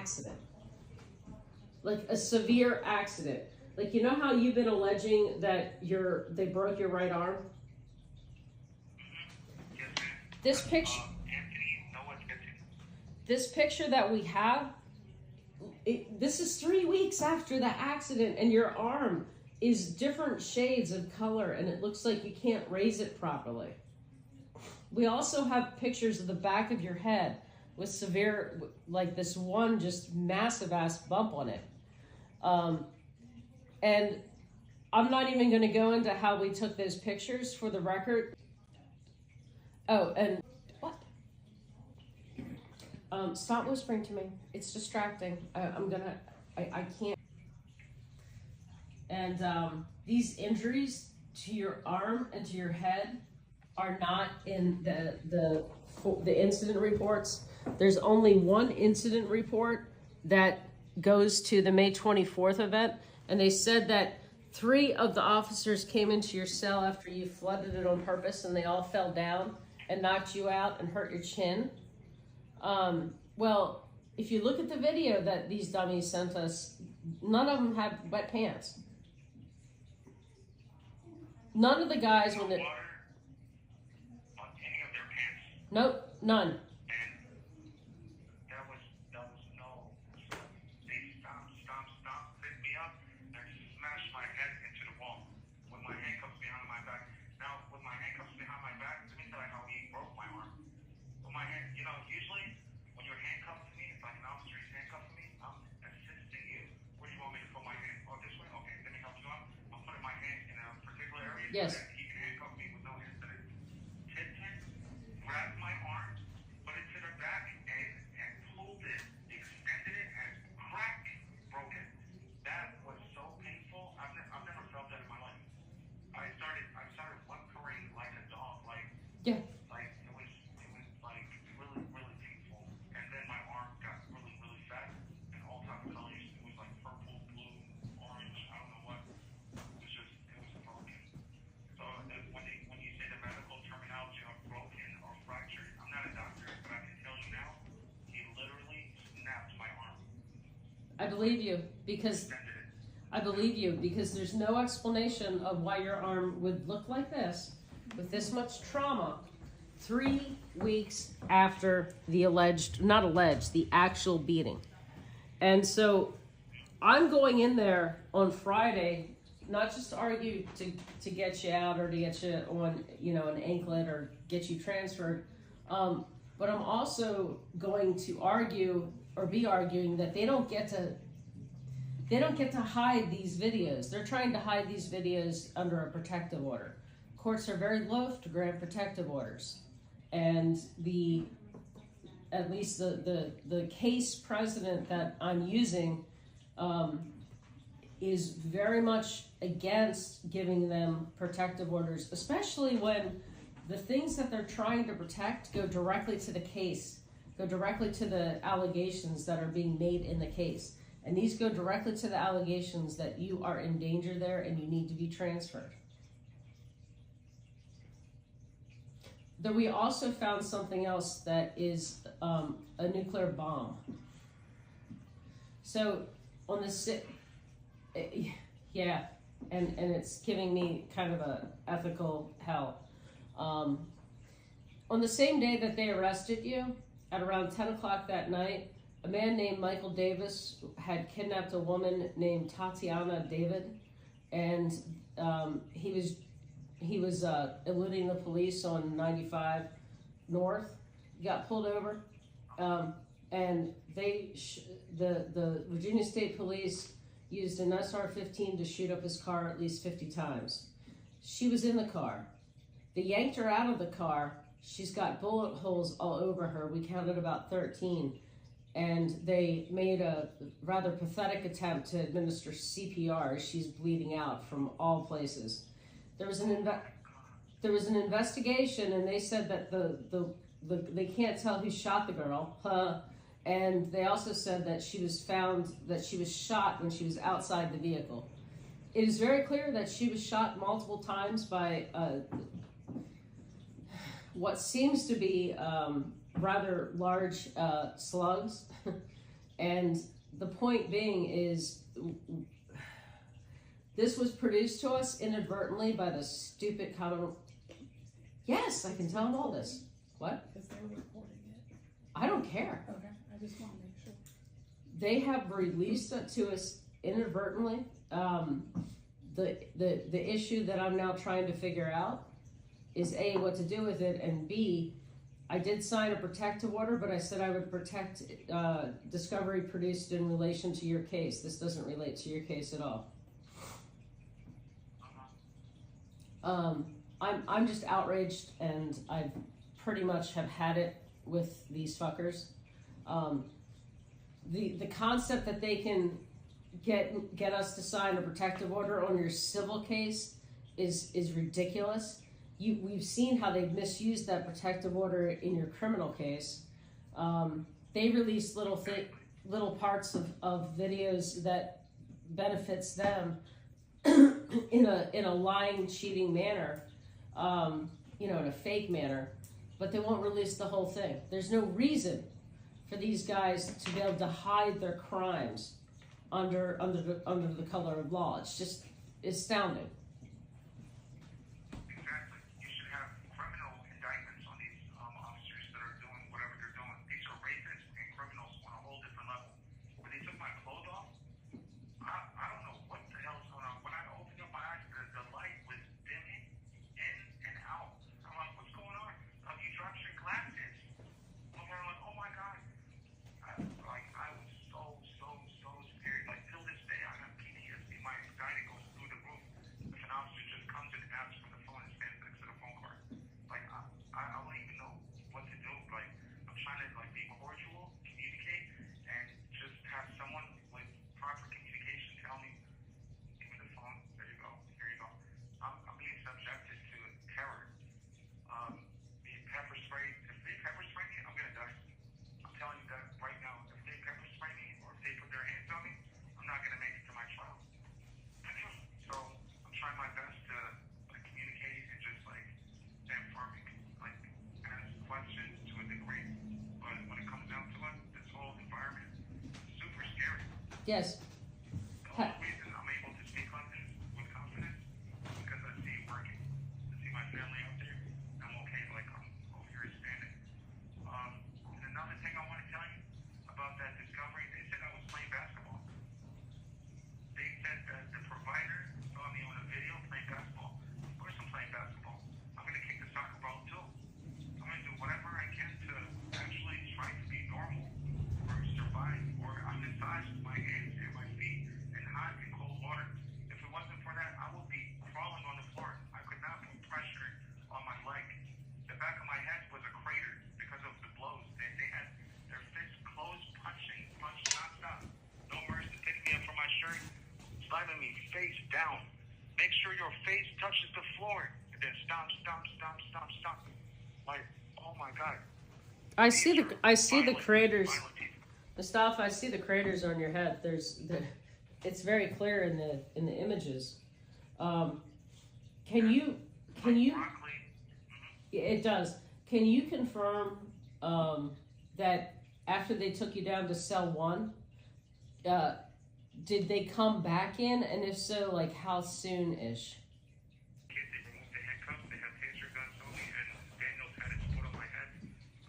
accident, like a severe accident. Like, you know how you've been alleging that they broke your right arm? This picture, this picture that we have, this is 3 weeks after the accident, and your arm is different shades of color, and it looks like you can't raise it properly. We also have pictures of the back of your head with severe, like this one just massive ass bump on it. And I'm not even going to go into how we took those pictures for the record. Oh, and what? Stop whispering to me. It's distracting. I can't. And these injuries to your arm and to your head are not in the incident reports. There's only one incident report that goes to the May 24th event, and they said that 3 of the officers came into your cell after you flooded it on purpose, and they all fell down and knocked you out and hurt your chin. Well, if you look at the video that these dummies sent us, none of them had wet pants. None of the guys when water on any of their pants. Nope, none. And that was no. They stomped, picked me up, and smashed my head into the wall with my handcuffs behind my back. Now, with my handcuffs behind my back, let me tell you how he broke my arm. With my hand, usually when you're handcuffed to me, it's like an officer is handcuffed to me. I'm assisting you. Where do you want me to put my hand? Oh, this way? Okay, let me help you out. I'm putting my hand in a particular area. Yes. So that he can handcuff me with no incident. Tintin grabbed my arm, put it to the back, and pulled it, extended it, and cracked, broke it. That was so painful. I've never felt that in my life. I started whimpering like a dog, like Yeah. like it was like really, really painful. And then my arm got really, really fat and all types of colors. It was like purple, blue, orange, I don't know what. It was broken. So when you say the medical terminology of broken or fractured, I'm not a doctor, but I can tell you now, he literally snapped my arm. I believe you because Extended it. I believe you because there's no explanation of why your arm would look like this with this much trauma 3 weeks after the the actual beating. And so I'm going in there on Friday, not just to argue to get you out or to get you on, an anklet or get you transferred, but I'm also going to argue or be arguing that they don't get to hide these videos. They're trying to hide these videos under a protective order. Courts are very loath to grant protective orders, and at least the case precedent that I'm using is very much against giving them protective orders, especially when the things that they're trying to protect go directly to the case, go directly to the allegations that are being made in the case. And these go directly to the allegations that you are in danger there and you need to be transferred. Though we also found something else that is a nuclear bomb. So on the yeah, and it's giving me kind of a ethical hell. On the same day that they arrested you, at around 10 o'clock that night, a man named Michael Davis had kidnapped a woman named Tatiana David, and he was eluding the police on 95 North. He got pulled over, and the Virginia State Police used an SR-15 to shoot up his car at least 50 times. She was in the car. They yanked her out of the car. She's got bullet holes all over her. We counted about 13. And they made a rather pathetic attempt to administer CPR. She's bleeding out from all places. There was an investigation, and they said that they can't tell who shot the girl. And they also said that she was shot when she was outside the vehicle. It is very clear that she was shot multiple times by what seems to be rather large slugs. And the point being is, this was produced to us inadvertently by the stupid common. Yes, I can tell them all this. What? Because they're recording it. I don't care. Okay, I just want to make sure. They have released it to us inadvertently. The issue that I'm now trying to figure out is A, what to do with it, and B, I did sign a protective order, but I said I would protect discovery produced in relation to your case. This doesn't relate to your case at all. I'm just outraged, and I pretty much have had it with these fuckers. The concept that they can get us to sign a protective order on your civil case is ridiculous. We've seen how they've misused that protective order in your criminal case. They release little parts of videos that benefits them in a lying, cheating manner, in a fake manner, but they won't release the whole thing. There's no reason for these guys to be able to hide their crimes under the color of law. It's just astounding. Exactly. You should have criminal indictments on these officers that are doing whatever they're doing. These are rapists and criminals on a whole different level. When they took my clothes off, I don't know what the hell's going on. When I opened up my eyes, the light was dimming in and out. I'm like, what's going on? You dropped your glasses. I'm like, oh my God. I was so scared. Like, till this day, I have PTSD. My anxiety goes through the roof. If an officer just comes in and asks for the phone and stands next to the phone card. Like, I don't even know what to do. Like, I'm trying to, be cordial, communicate, and just have someone with proper communication tell me, give me the phone. There you go. Here you go. I'm being subjected to terror. Being pepper sprayed. If they pepper spray me, I'm going to die. I'm telling you that right now. If they pepper spray me or if they put their hands on me, I'm not going to make it to my trial. So I'm trying my best to communicate and just stand firm, ask questions to a degree. But when it comes down to it, this whole environment is super scary. Yes. The only reason I'm able to speak on this with confidence is because I see it working. I see my family out there. I'm okay. I'm over here standing. And another thing I want to tell you about that discovery, they said I was playing basketball. They said that the provider saw me on a video playing basketball. Of course I'm playing basketball. I'm going to kick the soccer ball too. I'm going to do whatever I can to actually try to be normal or survive, or I massage my hands and my feet in hot and cold water. If it wasn't for that, I would be crawling on the floor. I could not put pressure on my leg. The back of my head was a crater because of the blows. They had their fists closed, punching nonstop. No mercy, picking me up from my shirt, slamming me face down. Make sure your face touches the floor, and then stomp. Like, oh my God. I see the craters. Violent people. Mustafa, I see the craters on your head. It's very clear in the images. Can you? Broccoli. It does. Can you confirm that after they took you down to cell 1, did they come back in, and if so, how soon-ish? They removed the handcuffs. They had taser guns on me, and Daniel's had his foot on my head.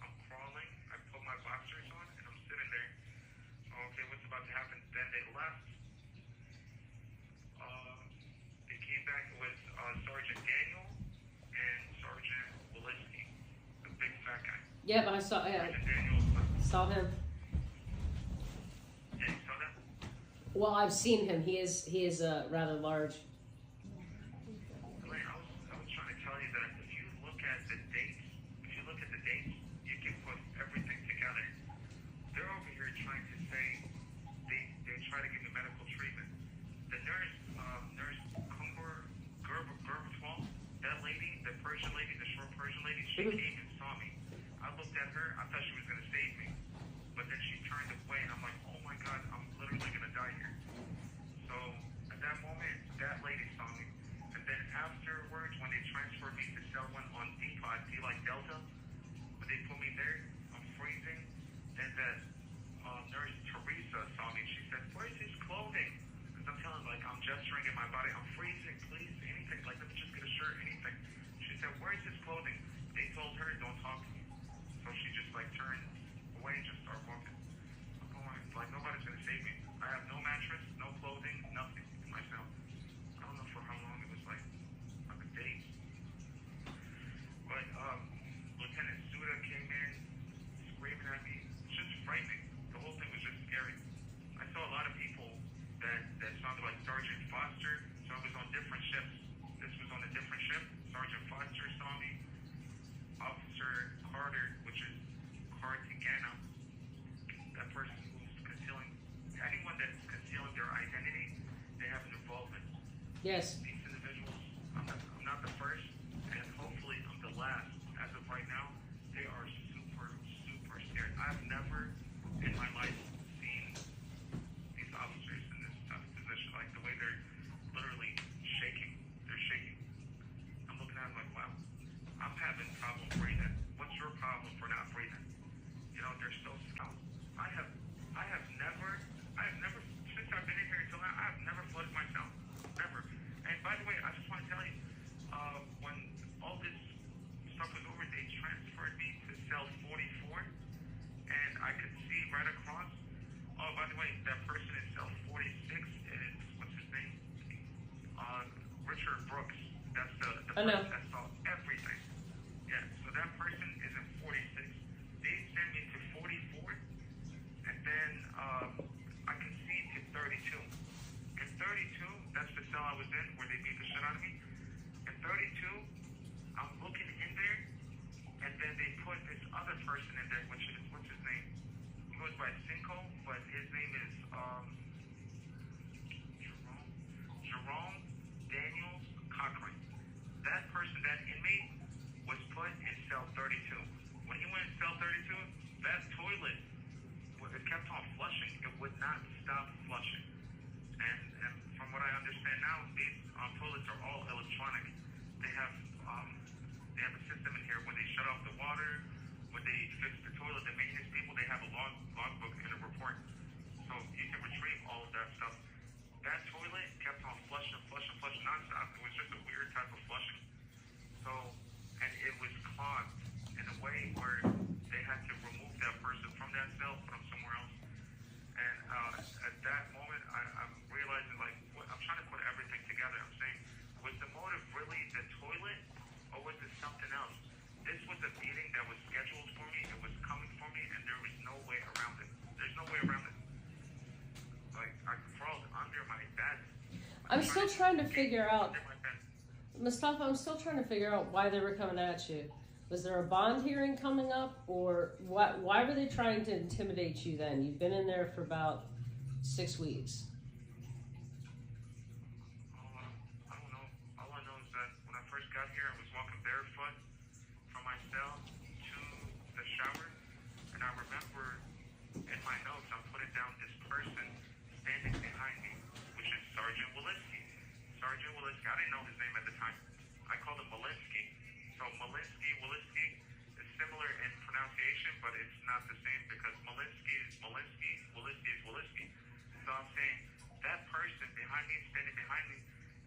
I'm crawling. I put my boxers on, and I'm sitting there. Okay, what's about to happen? Then they left. They came back with Sergeant Daniel and Sergeant Walensky, the big fat guy. Yep, I saw. Sergeant Daniel. Saw him. Yeah, you saw that? Well, I've seen him. He is rather large. I was trying to tell you that if you look at the dates, you can put everything together. They're over here trying to say they try to give me medical treatment. The nurse Kumber Gerbertwal, that lady, the Persian lady, the short Persian lady, she came and saw me. I looked at her, I thought she was gonna save me, but then she turned away, and I'm like, oh my God, I'm literally gonna die here. So at that moment, that lady my body. I'm freezing, please, anything. Like, let me just get a shirt, anything. She said, where's his clothing? They told her, don't talk to me. So she just, like, turned away and just started walking. I'm going, like, nobody's going to save me. I have no mattress, no clothing, nothing in myself. I don't know for how long. It was, like a day. But, Lieutenant Suda came in, screaming at me. It's just frightening. The whole thing was just scary. I saw a lot of people that sounded like Sergeant Foster, so I was on different ships. This was on a different ship. Sergeant Foster saw me. Officer Carter, which is Cartagena, that person who's concealing, anyone that's concealing their identity, they have an involvement. Yes. These individuals, I'm not the first, and hopefully I'm the last. As of right now, they are super, super scared. I've never in my life seen these officers in this type of position, like the way they're literally shaking. They're shaking. I'm looking at them like, wow, I'm having trouble breathing. What's your problem for not breathing? You know, they're so scout. I have never, since I've been in here until now, I have never flooded myself. Never. And by the way, I just want to tell you, when all this stuff was over, they transferred me to cell 44, and I could see right across. Oh, by the way, that person in cell 46 is, what's his name? Richard Brooks. That's the I know. person that saw everything. Yeah, so that person is in 46. They sent me to 44, and then I can see to 32. In 32, that's the cell I was in where they beat the shit out of me. In 32, I'm looking in there, and then they put this other person in there, which is, what's his name? He goes by Cinco, but his name is Jerome Daniels Cochran. That person, that inmate, was put in cell 32. When he went in cell 32, that toilet, it kept on flushing. It would not stop flushing. And from what I understand now, these toilets are all electronic. They have a system in here when they shut off the water, when they fix the toilet, the maintenance people, they have a logbook and a report. So you can retrieve all of that stuff. That toilet kept on flushing nonstop. It was just a weird type of flushing. So, and it was clogged in a way where they had to remove that person from that cell, put them somewhere else. And at that moment, I'm realizing, like, I'm trying to put everything together. I'm saying, was the motive really the toilet, or was it something else? This was a meeting that was scheduled for me. It was coming for me, and there was no way around it. There's no way around it. Like, I crawled under my bed. I'm still trying to figure out, Mustafa, I'm still trying to figure out why they were coming at you. Was there a bond hearing coming up, or why were they trying to intimidate you then? You've been in there for about 6 weeks. I don't know. All I know is that when I first got here, I was walking barefoot from my cell to the shower, and I remember in my notes I'm putting down this person standing behind me, which is Sergeant Walensky. Sergeant Walensky, I didn't know his name at the time. I called him Walensky. So Walensky is similar in pronunciation, but it's not the same because Walensky is Walensky. So I'm saying that person behind me, standing behind me,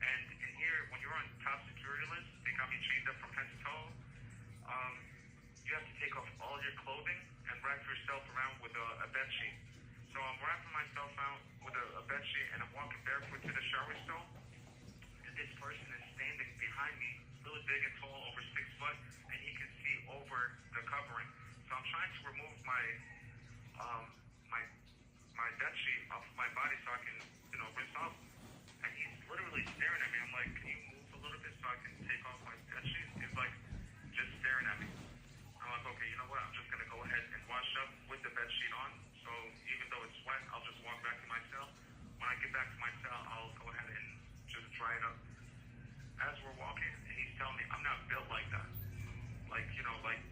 and in here, when you're on top security list, they got me chained up from head to toe. You have to take off all your clothing and wrap yourself around with a bed sheet. So I'm wrapping myself out with a bed sheet, and I'm walking barefoot to the shower stall. And this person is standing behind me, really big and tall, over 6 foot, and he can see over the covering. So I'm trying to remove my bed sheet off of my body so I can, rinse off. And he's literally staring at me. I'm like, can you move a little bit so I can take off my bed sheet? He's like, just staring at me. I'm like, okay, you know what? I'm just gonna go ahead and wash up with the bed sheet on. So even though it's wet, I'll just walk back to my cell. When I get back to my cell, I'll go ahead and just dry it up. As we're walking, he's telling me I'm not built like that. Like,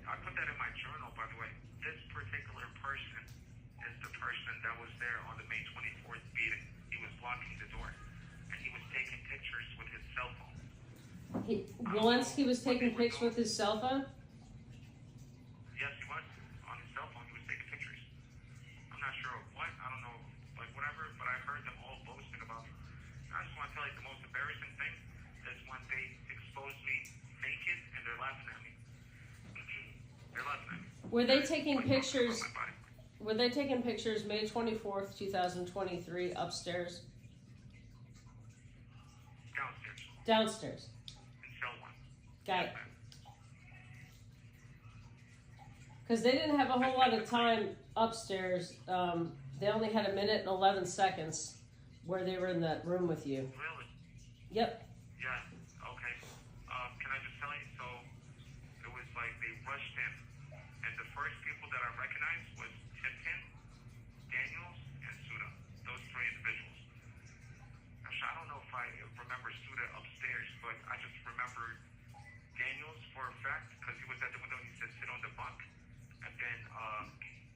I put that in my journal, by the way. This particular person is the person that was there on the May 24th beating. He was blocking the door, and he was taking pictures with his cell phone. Walensky was taking pics with his cell phone? Yes, he was. On his cell phone, he was taking pictures. I'm not sure of what. I don't know, like whatever, but I heard them all boasting about it. I just want to tell you the most embarrassing Were they taking Like, pictures? on my body. Were they taking pictures May 24th, 2023, upstairs? Downstairs Downstairs. in cell 1. Got it. Because they didn't have a whole lot of time upstairs. They only had 1 minute and 11 seconds where they were in that room with you. Really? Yep. Yeah. Okay. Can I just tell you? So it was like they rushed in, and the first people that I recognized was Tipton, Daniels, and Suda. Those 3 individuals. Actually, I don't know if I remember Suda upstairs, but I just remember Daniels for a fact because he was at the window. He said, "Sit on the bunk," and then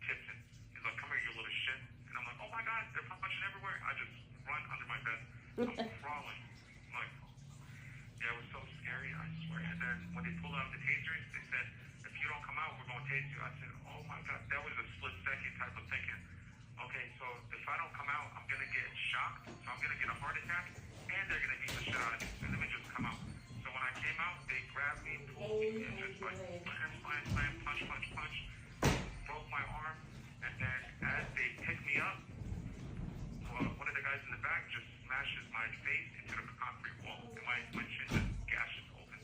Tipton. He's like, "Come here, you little shit," and I'm like, "Oh my God, they're punching everywhere!" I just run under my bed. I'm crawling. Like, yeah, it was so scary, I swear. And then when they pulled out the tasers, they said, "If you don't come out, we're going to tase you." I said, "Oh my God," that was a split second type of thinking. Okay, so if I don't come out, I'm going to get shocked, so I'm going to get a heart attack, and they're going to beat the shit out of me. So let me just come out. So when I came out, they grabbed me, pulled me, and just like, slam, punch, broke my arm, and then as they picked me up, one of the guys in the back just smashes my face into the concrete wall, and my chin just gashes open.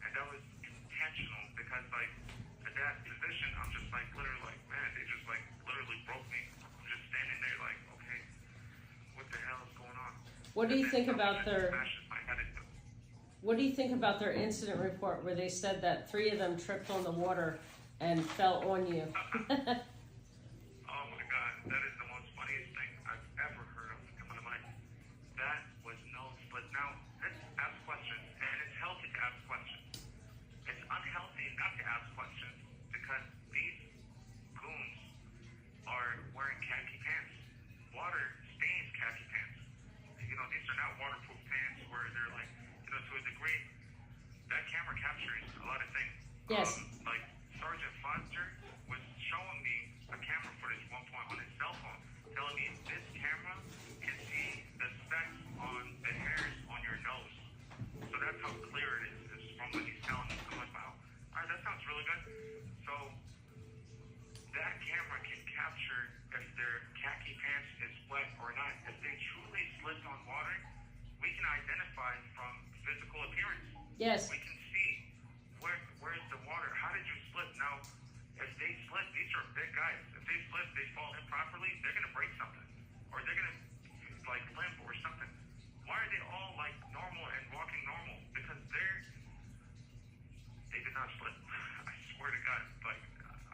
And that was intentional because, like, at that position, I'm just like, literally, like, man, they just like literally broke me. I'm just standing there, like, okay, what the hell is going on? What do you And think then about something their? smashes my head into. What do you think about their incident report where they said that 3 of them tripped on the water and fell on you? Oh my God, that is the most funniest thing I've ever heard of in my life. That was no split. Now, let's ask questions, and it's healthy to ask questions. It's unhealthy not to ask questions because these goons are wearing khaki pants. Water stains khaki pants. You know, these are not waterproof pants where they're like, you know, to a degree, that camera captures a lot of things. Yes. Like Sergeant Foster was showing me a camera footage one point on his cell phone, telling me this camera can see the specks on the hairs on your nose. So that's how clear it is from what he's telling me. I'm like, wow, all right, that sounds really good. So that camera can capture if their khaki pants is wet or not. If they truly slipped on water, we can identify from physical appearance. Yes. We can see where's the water. How did you slip? Now, if they slip, these are big guys. If they slip, they fall improperly, they're gonna break something, or they're gonna like limp or something. Why are they all like normal and walking normal? Because they did not slip. I swear to God. Like,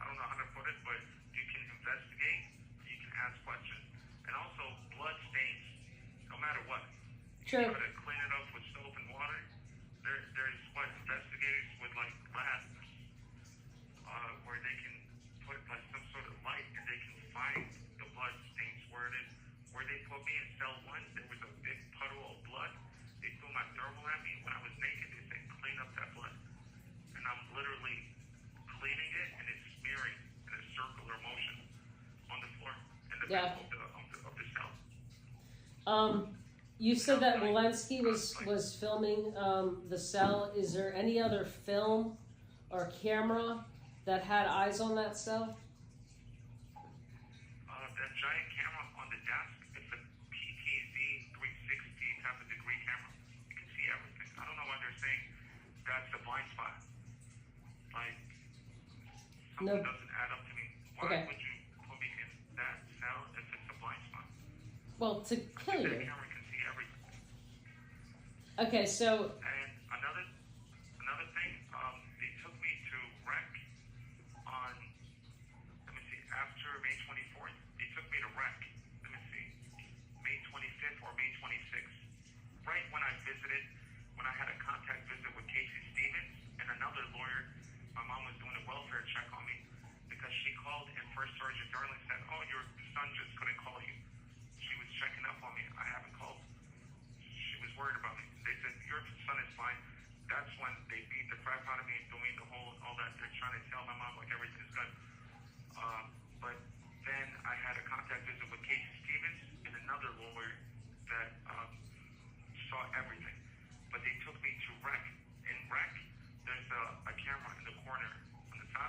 I don't know how to put it, but you can investigate, you can ask questions, and also blood stains, no matter what. True. You try to clean it up with soap and water. There's what investigators with like labs where they can put like some sort of light and they can find the blood stains where it is. Where they put me in cell 1, there was a big puddle of blood. They threw my thermal at me when I was naked. They said, "Clean up that blood," and I'm literally cleaning it, and it's smearing in a circular motion on the floor in the Yeah. middle of the cell. You said that Walensky was filming the cell. Is there any other film or camera that had eyes on that cell? That giant camera on the desk, it's a PTZ 360 type of degree camera. You can see everything. I don't know why they're saying that's the blind spot. Like, something No. doesn't add up to me. Why Okay. would you put me in that cell if it's a blind spot? Well, to kill That you. camera can see everything. Okay, so And another thing, they took me to rec on, let me see, after May 24th, they took me to rec, let me see, May 25th or May 26th. Right when I visited, when I had a contact visit with Casey Stevens and another lawyer, my mom was doing a welfare check on me because she called and First Sergeant Darling said, "Oh, your son just couldn't call you." She was checking up on me. I haven't called. She was worried about me. They said, "Your son is fine." That's when they beat the crap out of me, doing the whole, all that. They're trying to tell my mom like everything's good. But then I had a contact visit with Casey Stevens and another lawyer that saw everything. But they took me to rec. In rec, there's a camera in the corner on the top.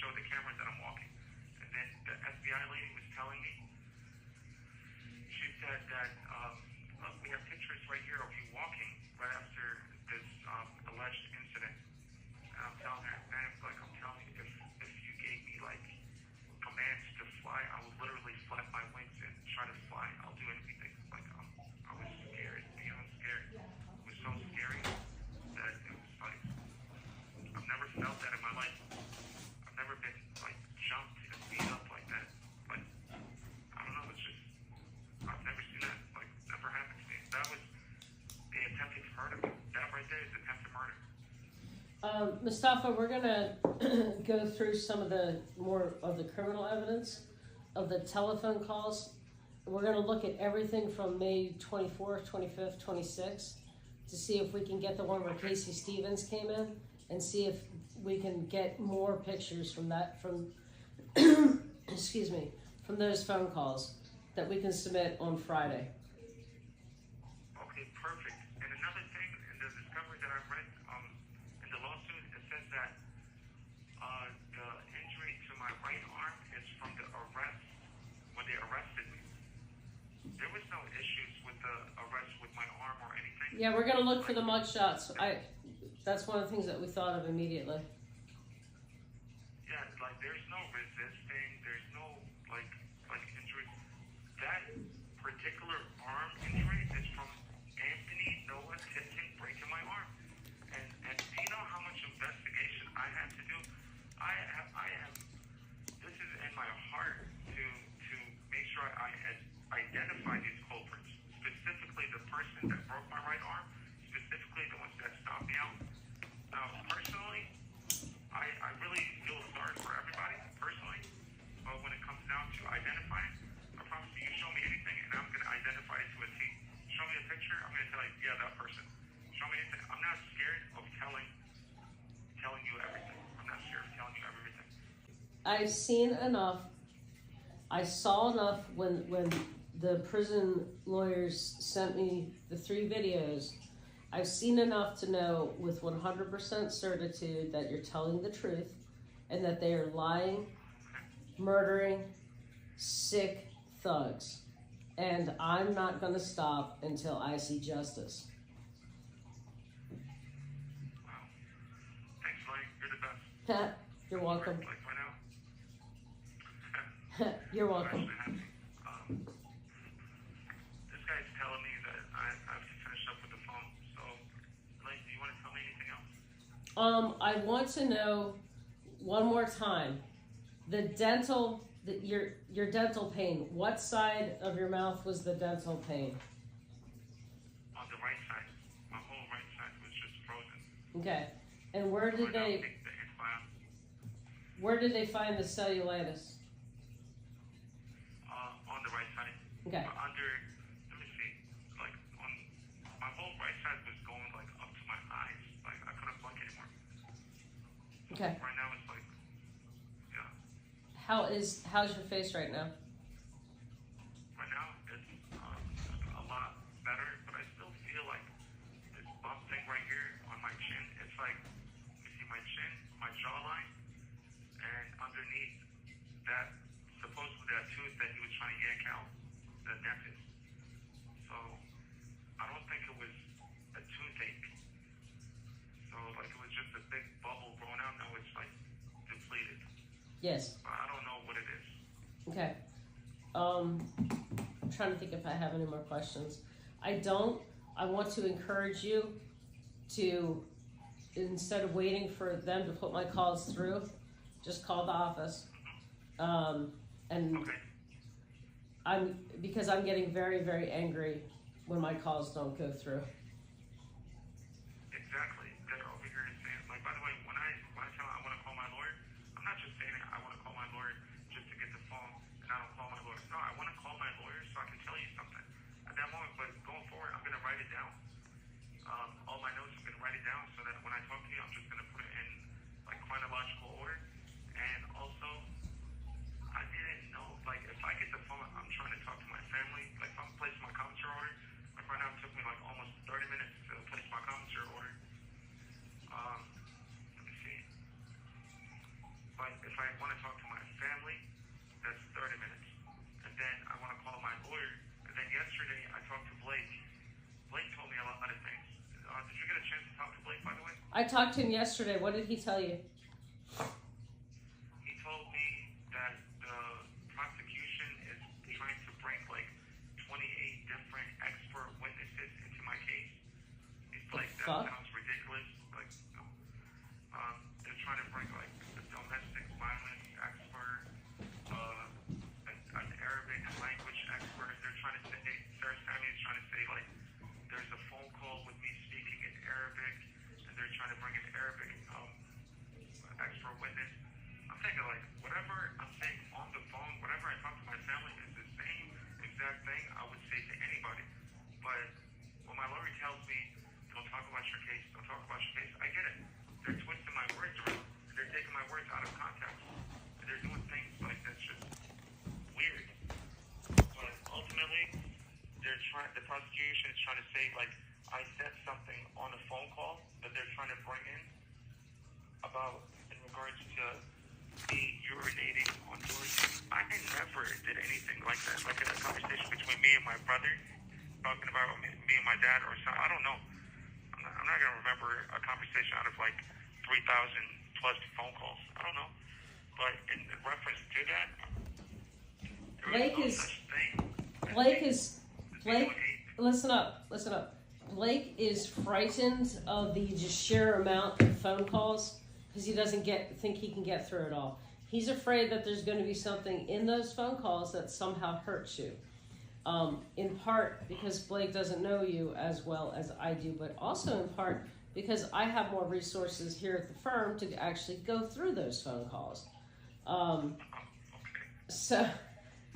show the cameras that I'm walking. And then the FBI lady was telling me, she said that, look, we have pictures right here of you walking right after this alleged incident. And I'm telling her, man, like I'm telling you, if you gave me like commands to fly, I would literally flap my wings and try to fly. I'll do anything. Like I was scared, beyond scared. It was so scary that it was like I've never felt that in my life. I've never been like jumped and beat up like that. Like I don't know, it's just I've never seen that. Like never happened to me. That was the attempted murder. That right there is attempted murder. Mustafa, we're gonna go through some of the more of the criminal evidence of the telephone calls. We're gonna look at everything from May 24th, 25th, 26th to see if we can get the one where Casey Stevens came in and see if we can get more pictures from that, from excuse me, from those phone calls that we can submit on Friday. Okay, perfect. And another thing, in the discovery that I read in the lawsuit, it says that the injury to my right arm is from the arrest, when they arrested me. There was no issues with the arrest with my arm or anything. Yeah, we're gonna look for the mugshots. That's one of the things that we thought of immediately. Yeah, like there's no resisting, there's no like injury. That particular arm injury is from Anthony Noah Tipton breaking my arm. And do you know how much investigation I had to do? I have this is in my heart to make sure I identify these culprits, specifically the person that broke my right arm, specifically the ones that stopped me out. Now, personally, I really feel sorry for everybody, personally, but when it comes down to identifying, I promise you show me anything and I'm going to identify it to a T. Show me a picture, I'm going to tell you, yeah, that person. Show me anything. I'm not scared of telling you everything. I'm not scared of telling you everything. I've seen enough. I saw enough when the prison lawyers sent me the 3 videos. I've seen enough to know with 100% certitude that you're telling the truth and that they are lying, murdering, sick thugs. And I'm not going to stop until I see justice. Wow. Thanks, Mike. You're the best. You're welcome. Like right now. You're welcome. This guy's telling me that I have to finish up with the phone. So, like, do you want to tell me anything else? I want to know one more time, your dental pain. What side of your mouth was the dental pain? On the right side. My whole right side was just frozen. Okay. And where did they find the cellulitis? On the right side. Okay. Let me see, like on my whole right side was going like up to my eyes. Like I couldn't blink anymore. Okay. Right now it's like, yeah. How's your face right now? Right now it's a lot better, but I still feel like this bump thing right here on my chin. It's like, you see my chin, my jawline, and underneath that, supposedly that tooth that he was trying to yank out, the dentist. So I don't think it was a toothache. So like it was just a big bubble growing out. Now it's like depleted. Yes. But I don't know what it is. Okay. I'm trying to think if I have any more questions. I don't. I want to encourage you to, instead of waiting for them to put my calls through, just call the office. And Okay. because I'm getting very, very angry when my calls don't go through. Exactly. They're over here saying, like, by the way, when I tell them I want to call my lawyer, I'm not just saying I want to call my lawyer just to get the phone and I don't call my lawyer. No, I want to call my lawyer so I can tell you something at that moment. But going forward, I'm going to write it down. All my notes, I'm going to write it down so that when I talk to you, I'm just going to put it in like chronological order. And also, I didn't know, like, if I get the phone, I'm trying to talk to my family. Like, if I'm placing my commissary order, like right now it took me like almost 30 if I want to talk to my family, that's 30 minutes. And then I want to call my lawyer. And then yesterday I talked to Blake. Blake told me a lot of things. Did you get a chance to talk to Blake, by the way? I talked to him yesterday. What did he tell you? He told me that the prosecution is trying to bring like 28 different expert witnesses into my case. He's like, that sounds ridiculous. Like, they're trying to bring like a domestic violence expert, an Arabic language expert. They're trying to say, Sarah Sammy is trying to say like, there's a phone call with me speaking in Arabic, and they're trying to bring an Arabic expert witness. I'm thinking like, whatever I'm saying on the phone, whatever I talk to my family is the same exact thing I would say to anybody. But when my lawyer tells me, don't talk about your case, don't talk about your case, I get it. They're twisting my words around. They're taking my words out of context. And they're doing things like that's just weird. But ultimately, the prosecution is trying to say like I said something on a phone call that they're trying to bring in about in regards to me urinating on doors. I never did anything like that. Like a conversation between me and my brother talking about me and my dad or something. I don't know. I'm not gonna remember a conversation out of like 3,000 plus phone calls. I don't know. But in reference to that, Blake, listen up. Blake is frightened of the just sheer amount of phone calls because he doesn't think he can get through it all. He's afraid that there's going to be something in those phone calls that somehow hurts you. In part because Blake doesn't know you as well as I do, but also in part because I have more resources here at the firm to actually go through those phone calls. So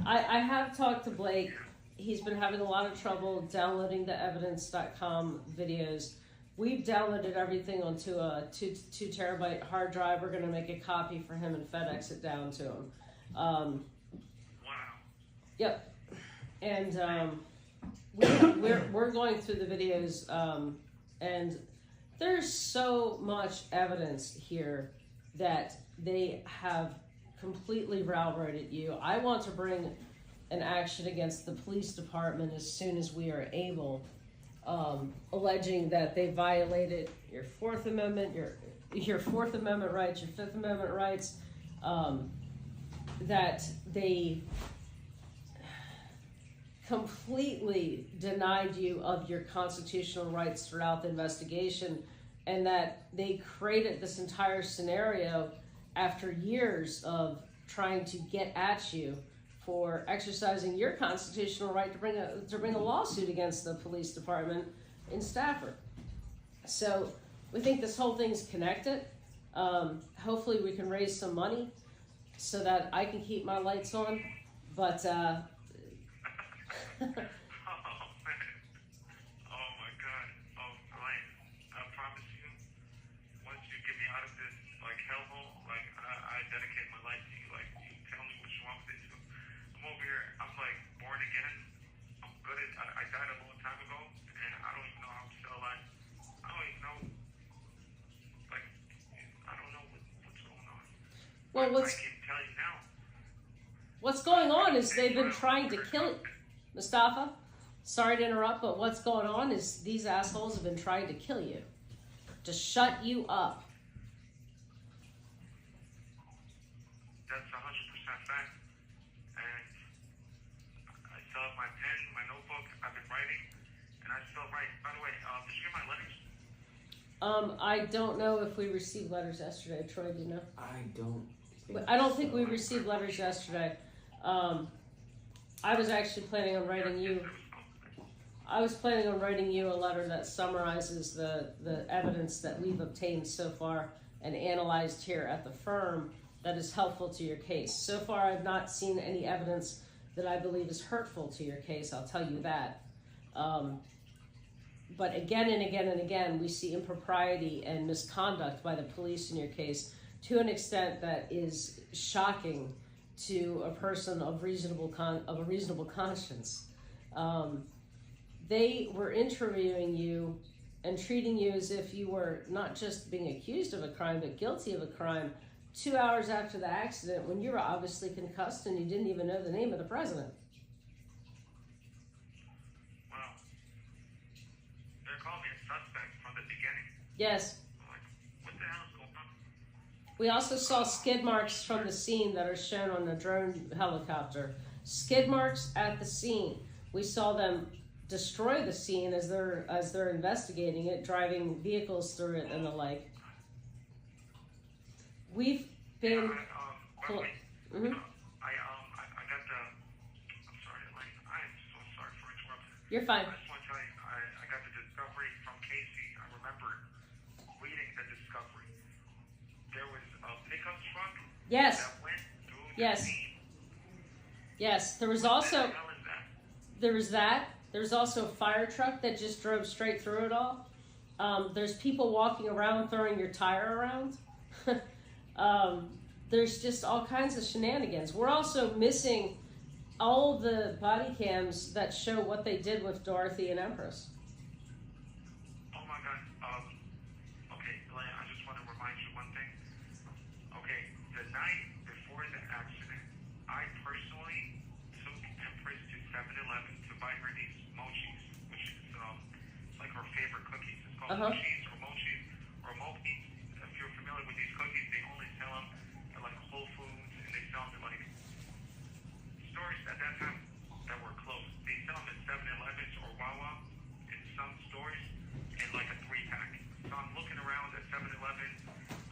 I have talked to Blake. He's been having a lot of trouble downloading the evidence.com videos. We've downloaded everything onto a 2 terabyte hard drive. We're going to make a copy for him and FedEx it down to him. Wow. Yep. And we're going through the videos, and there's so much evidence here that they have completely railroaded you. I want to bring an action against the police department as soon as we are able, alleging that they violated your Fourth Amendment, your Fourth Amendment rights, your Fifth Amendment rights, that they completely denied you of your constitutional rights throughout the investigation, and that they created this entire scenario after years of trying to get at you for exercising your constitutional right to bring a lawsuit against the police department in Stafford. So we think this whole thing's connected. Hopefully we can raise some money so that I can keep my lights on. But Oh man. Oh my God. Oh, Glenn, I promise you, once you get me out of this like hellhole, like I dedicate my life to you. Like you tell me what you want me to do. I'm over here. I'm like born again. I'm good at. I died a long time ago, and I don't even know how I'm still alive. I don't even know. Like I don't know what's going on. well, I can tell you now. what's going on is they've been trying to kill it. Mustafa, sorry to interrupt, but what's going on is these assholes have been trying to kill you, to shut you up. That's 100% fact. And I still have my pen, my notebook. I've been writing, and I still write. By the way, did you get my letters? I don't know if we received letters yesterday. Troy, do you know? I don't think we received letters yesterday. I was actually planning on writing you. I was planning on writing you a letter that summarizes the evidence that we've obtained so far and analyzed here at the firm that is helpful to your case. So far, I've not seen any evidence that I believe is hurtful to your case. I'll tell you that. But again and again and again, we see impropriety and misconduct by the police in your case to an extent that is shocking to a person of a reasonable conscience. They were interviewing you and treating you as if you were not just being accused of a crime, but guilty of a crime 2 hours after the accident when you were obviously concussed and you didn't even know the name of the president. Wow. They're calling me a suspect from the beginning. Yes. I'm like, what the hell is going on? We also saw skid marks from the scene that are shown on the drone helicopter. Skid marks at the scene. We saw them destroy the scene as they're investigating it, driving vehicles through it and the like. We've been. By the way, Mm-hmm. I got the. I'm sorry, Elaine. I am so sorry for interrupting. You're fine. I just want to tell you, I got the discovery from Casey. I remember reading the discovery. There was a pickup truck Yes. that went through the Yes. scene. Yes. There was What also the hell is that? there was that. There was also a fire truck that just drove straight through it all. There's people walking around throwing your tire around. There's just all kinds of shenanigans. We're also missing all of the body cams that show what they did with Dorothy and Empress. Oh my God. Okay, Elaine, I just want to remind you one thing. Okay, the night before the accident, I personally took Empress to 7-Eleven to buy her these mochis, which is like her favorite cookies. It's called mochis or mochis or mochis. If you're familiar with these cookies, they only sell them at like Whole Foods, and they sell them at like stores at that time that were closed. They sell them at 7-Elevens or Wawa in some stores in like a 3-pack. So I'm looking around at 7-Eleven.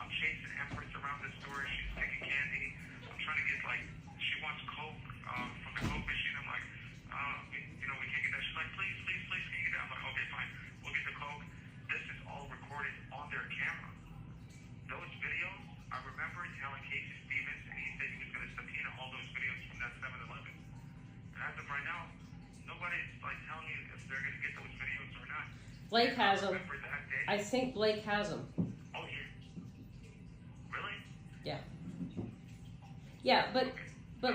I'm chasing Empress around the store. She's taking candy. I'm trying to get like, she wants Coke from the Coke machine. I'm like, we can't get that. She's like, please, can you get that? I'm like, okay, fine. We'll get the Coke. This is all recorded on their camera. Those videos, I remember telling Casey Stevens, and he said he was going to subpoena all those videos from that 7-Eleven. And as of right now, nobody's like telling me if they're going to get those videos or not. Blake And has I them. remember that day. I think Blake has them. Oh, yeah. Really? Yeah. Yeah, but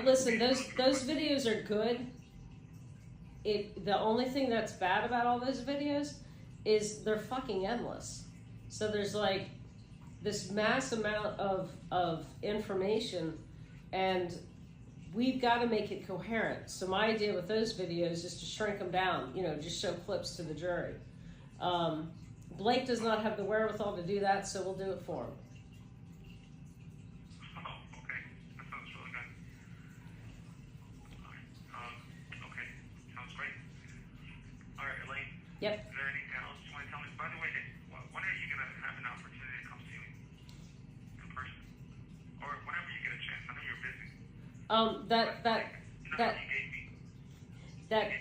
listen, those videos are good. The only thing that's bad about all those videos is they're fucking endless. So there's like this mass amount of information, and we've got to make it coherent. So my idea with those videos is to shrink them down, just show clips to the jury. Blake does not have the wherewithal to do that, so we'll do it for him. Oh, okay. That sounds really good. Okay. Sounds great. All right, Elaine. Yep. Is there anything else you want to tell me? By the way, when are you going to have an opportunity to come see me in person? Or whenever you get a chance. I know you're busy. That You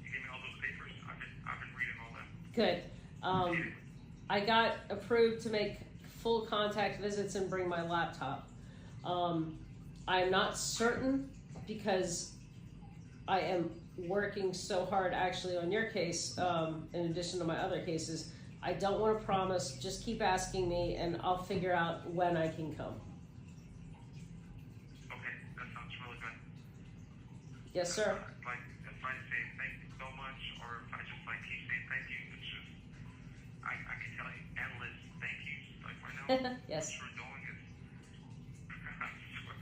gave me all those papers. I've been reading all that. good. I got approved to make full contact visits and bring my laptop. I'm not certain because I am working so hard actually on your case, in addition to my other cases. I don't want to promise, just keep asking me and I'll figure out when I can come. Okay, that sounds really good. Yes, sir. Like, if I say thank you so much, or if I just like keep saying thank you, it's just, I can tell you endless thank yous. Like right now, Yes. what you're doing is, I swear,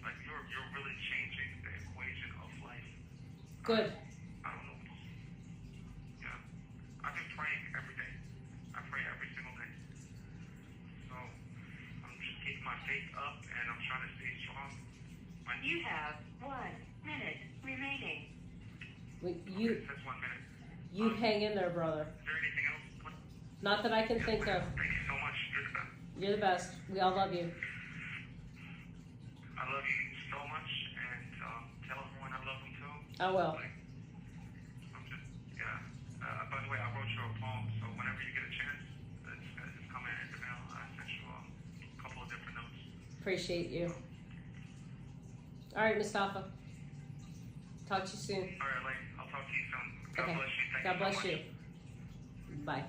like you're really changing the equation of life. Good. I don't know. Yeah. I've been praying every day. I pray every single day. So, I'm just keeping my faith up, and I'm trying to stay strong. You have 1 minute remaining. You It says 1 minute. hang in there, brother. Is there anything else? Not that I can think of. Thank you so much. You're the best. You're the best. We all love you. I love you so much, and tell everyone I love them too. I will. Like, I'm just, yeah. By the way, I wrote you a poem, so whenever you get a chance, it's coming in the mail. I sent you a couple of different notes. Appreciate you. All right, Mustafa. Talk to you soon. All right, Elaine. I'll talk to you soon. God Okay. bless you. Thank God you so bless much. you. Bye.